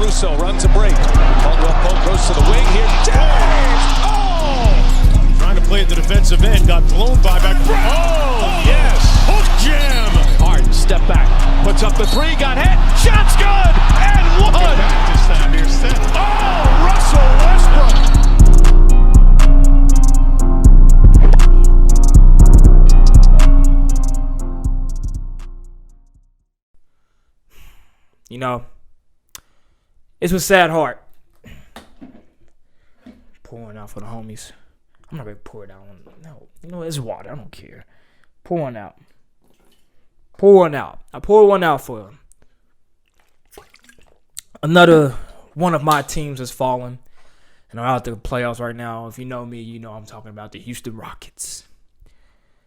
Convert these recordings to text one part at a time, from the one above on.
Caruso runs a break. Caldwell Pope goes to the wing here. James! Oh! Trying to play at the defensive end. Got blown by back. Oh, yes! Hook jam! Harden step back. Puts up the three. Got hit. Shot's good! And one! This time here, set. Oh, Russell Westbrook! You know, it's with sad heart. Pouring out for the homies. I'm not going to pour it out. No, you know, it's water. I don't care. Pour one out. Pour one out. I pour one out for them. Another one of my teams has fallen. And I'm out the playoffs right now. If you know me, you know I'm talking about the Houston Rockets.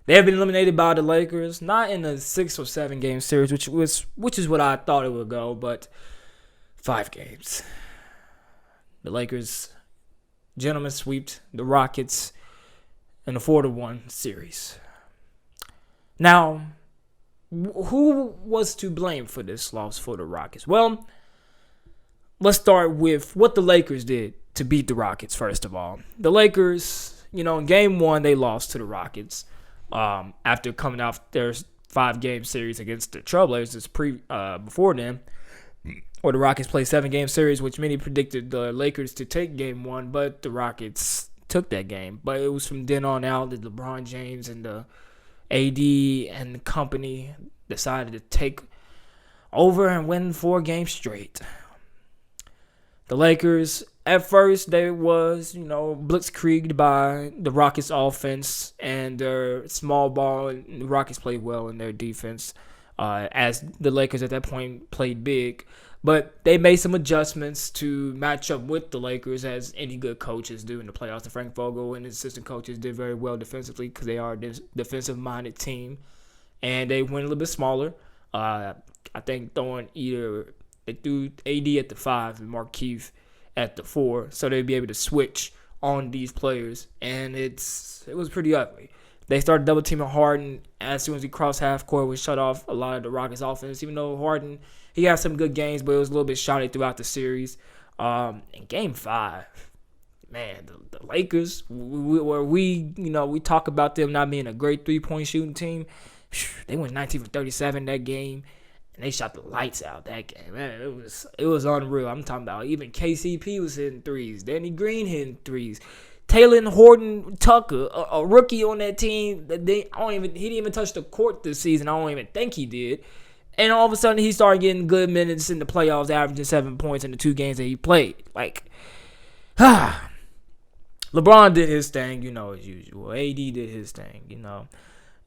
They have been eliminated by the Lakers, not in a 6 or 7 game series, which is what I thought it would go, but 5 games. The Lakers, gentlemen, swept the Rockets in a 4-1 series. Now, who was to blame for this loss for the Rockets? Well, let's start with what the Lakers did to beat the Rockets, first of all. The Lakers, in game 1, they lost to the Rockets. After coming off their 5-game series against the Trailblazers before then, or the Rockets played 7-game series, which many predicted the Lakers to take game 1, but the Rockets took that game. But it was from then on out that LeBron James and the AD and the company decided to take over and win 4 games straight. The Lakers, at first, they was, blitzkrieged by the Rockets offense and their small ball. And the Rockets played well in their defense, as the Lakers at that point played big. But they made some adjustments to match up with the Lakers, as any good coaches do in the playoffs. And Frank Vogel and his assistant coaches did very well defensively because they are a defensive-minded team. And they went a little bit smaller. I think they threw AD at the 5 and Markieff at the 4, so they'd be able to switch on these players, and it was pretty ugly. They started double teaming Harden as soon as he crossed half court, which shut off a lot of the Rockets' offense. Even though Harden, he had some good games, but it was a little bit shoddy throughout the series. In Game 5, man, the Lakers, we talk about them not being a great 3-point shooting team. They went 19 for 37 that game. And they shot the lights out that game. Man, it was unreal. I'm talking about even KCP was hitting threes. Danny Green hitting threes. Taylor Horton Tucker, a rookie on that team, he didn't even touch the court this season. I don't even think he did. And all of a sudden, he started getting good minutes in the playoffs, averaging 7 points in the 2 games that he played. LeBron did his thing, as usual. AD did his thing,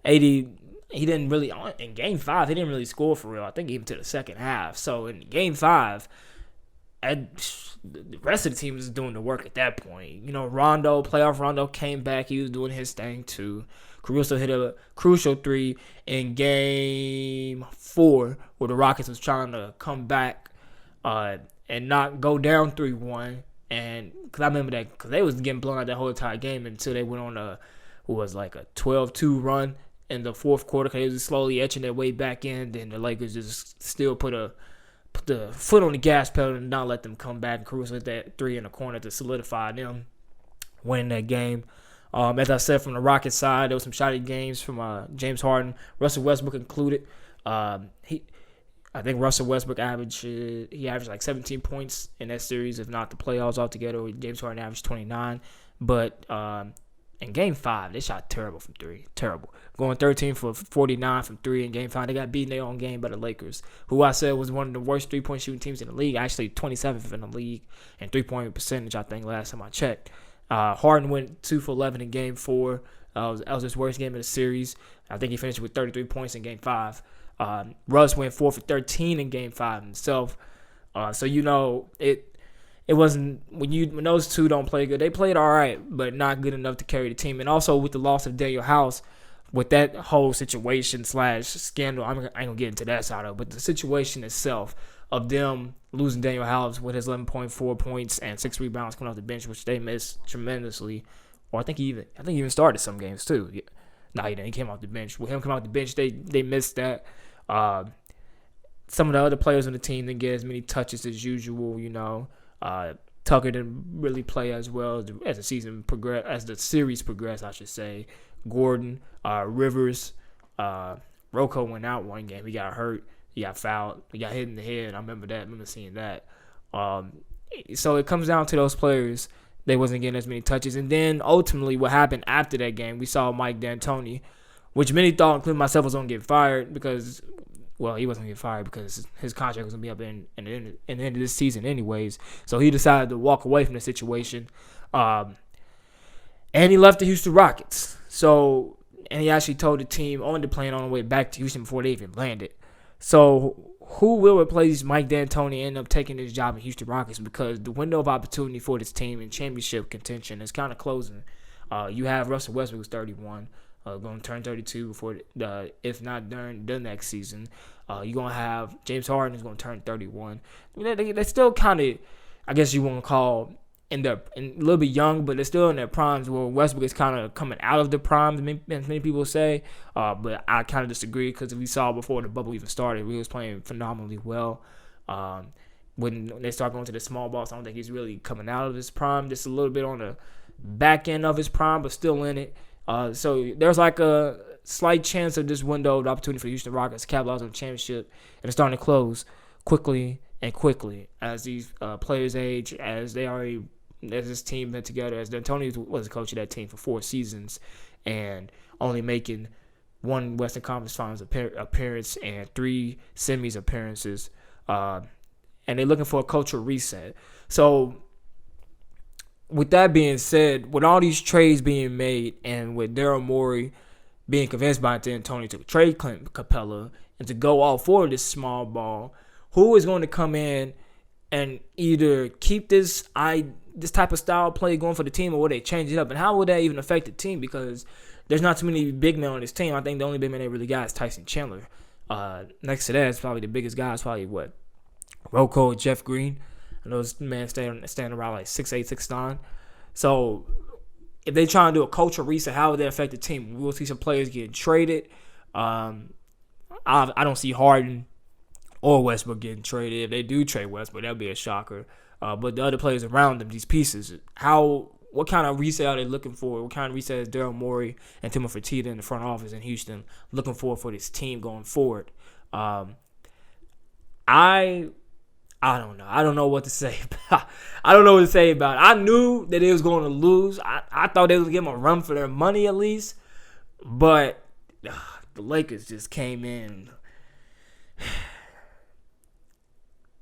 AD... He didn't really, in Game 5, he didn't really score for real. I think even to the second half. So in Game 5, the rest of the team was doing the work at that point. Playoff Rondo came back. He was doing his thing too. Caruso hit a crucial 3 in Game 4 where the Rockets was trying to come back and not go down 3-1. And because I remember that, because they was getting blown out that whole entire game until they went on a 12-2 run in the fourth quarter, because they was slowly etching their way back in. Then the Lakers just still put the foot on the gas pedal and not let them come back. And Caruso hit that 3 in the corner to solidify them winning that game. As I said, from the Rockets side, there was some shoddy games from James Harden, Russell Westbrook included. I think Russell Westbrook averaged like 17 points in that series, if not the playoffs altogether. James Harden averaged 29. But in Game 5, they shot terrible from 3. Terrible. Going 13 for 49 from 3 in Game 5. They got beaten their own game by the Lakers, who I said was one of the worst 3-point shooting teams in the league. Actually, 27th in the league in 3-point percentage, I think, last time I checked. Harden went 2 for 11 in Game 4. That was his worst game of the series. I think he finished with 33 points in Game 5. Russ went 4 for 13 in Game 5 himself. So, it wasn't when those two don't play good. They played all right, but not good enough to carry the team. And also with the loss of Daniel House, with that whole situation / scandal, I ain't gonna get into that side of it, but the situation itself of them losing Daniel House with his 11.4 points and 6 rebounds coming off the bench, which they missed tremendously. Or I think he even started some games too. No, he didn't. He came off the bench. With him coming off the bench, they missed that. some of the other players on the team didn't get as many touches as usual. Tucker didn't really play as well as the season progressed, as the series progressed, I should say. Gordon, Rivers, Rocco went out one game. He got hurt. He got fouled. He got hit in the head. I remember that. I remember seeing that. So it comes down to those players. They wasn't getting as many touches. And then ultimately what happened after that game, we saw Mike D'Antoni, which many thought, including myself, was going to get fired because, well, he wasn't going to get fired because his contract was going to be up in the end of this season anyways. So he decided to walk away from the situation. And he left the Houston Rockets. And he actually told the team on the plane on the way back to Houston before they even landed. So who will replace Mike D'Antoni and end up taking this job in Houston Rockets? Because the window of opportunity for this team in championship contention is kind of closing. You have Russell Westbrook, who's 31, going to turn 32 before if not during the next season. You're going to have James Harden, who's going to turn 31. They're still kind of, I guess you want to call, a little bit young, but they're still in their primes, where Westbrook is kind of coming out of the prime, as many people say. But I kind of disagree, because we saw before the bubble even started, he was playing phenomenally well. When they start going to the small ball, so I don't think he's really coming out of his prime. Just a little bit on the back end of his prime, but still in it. So there's like a slight chance of this window of opportunity for the Houston Rockets to capitalize on the championship, and it's starting to close quickly as these players age, as this team been together, as D'Antoni was the coach of that team for 4 seasons and only making 1 Western Conference Finals appearance and 3 semis appearances. And they're looking for a cultural reset. So with that being said, with all these trades being made and with Daryl Morey being convinced by D'Antoni to trade Clint Capella and to go all for this small ball, who is going to come in and either keep this type of style play going for the team, or will they change it up? And how will that even affect the team? Because there's not too many big men on this team. I think the only big man they really got is Tyson Chandler. Next to that is probably the biggest guy is probably Rocco, Jeff Green. I know this man standing around like 6'8", 6'9". So if they try and do a cultural reset, how would that affect the team? We'll see some players getting traded. I don't see Harden or Westbrook getting traded. If they do trade Westbrook, that would be a shocker. But the other players around them, these pieces, what kind of reset are they looking for? What kind of reset is Daryl Morey and Timo Fertitta in the front office in Houston looking for this team going forward? I don't know. I don't know what to say about. I don't know what to say about it. I knew that they was going to lose. I thought they was give them a run for their money at least, but the Lakers just came in.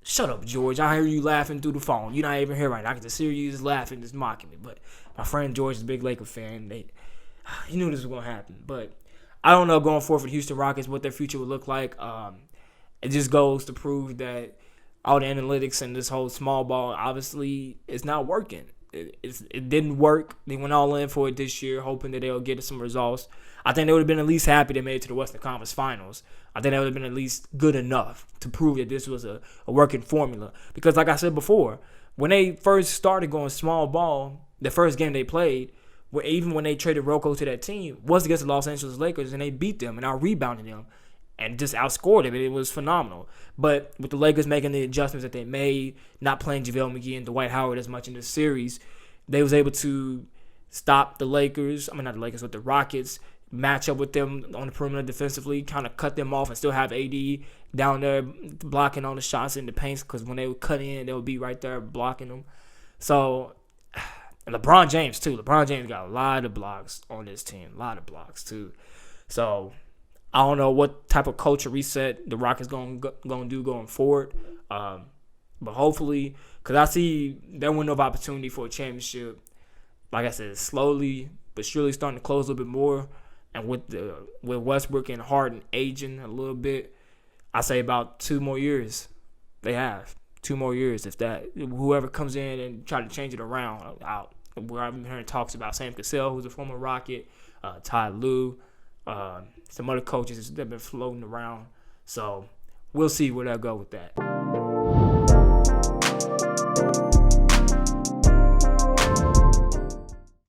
Shut up, George. I hear you laughing through the phone. You're not even here right now. I can just hear you just laughing, just mocking me. But my friend George is a big Laker fan. He knew this was going to happen. But I don't know going forward for the Houston Rockets what their future would look like. It just goes to prove that all the analytics and this whole small ball, obviously, it's not working. It didn't work. They went all in for it this year, hoping that they'll get some results. I think they would have been at least happy they made it to the Western Conference Finals. I think that would have been at least good enough to prove that this was a working formula. Because like I said before, when they first started going small ball, the first game they played, even when they traded Rocco to that team, was against the Los Angeles Lakers, and they beat them and out-rebounded them and just outscored them. It was phenomenal. But with the Lakers making the adjustments that they made, not playing JaVale McGee and Dwight Howard as much in this series, they was able to stop the Lakers. Not the Lakers, but the Rockets, match up with them on the perimeter defensively, kind of cut them off and still have AD down there blocking all the shots in the paint, because when they would cut in, they would be right there blocking them. So, and LeBron James, too. LeBron James got a lot of blocks on this team. A lot of blocks, too. So, I don't know what type of culture reset the Rockets going to do going forward. But hopefully, because I see their window of opportunity for a championship, like I said, slowly but surely starting to close a little bit more. And with Westbrook and Harden aging a little bit, I say about 2 more years. They have 2 more years. If that, whoever comes in and try to change it around, I've been hearing talks about Sam Cassell, who's a former Rocket, Ty Lue, some other coaches that have been floating around. So we'll see where they'll go with that.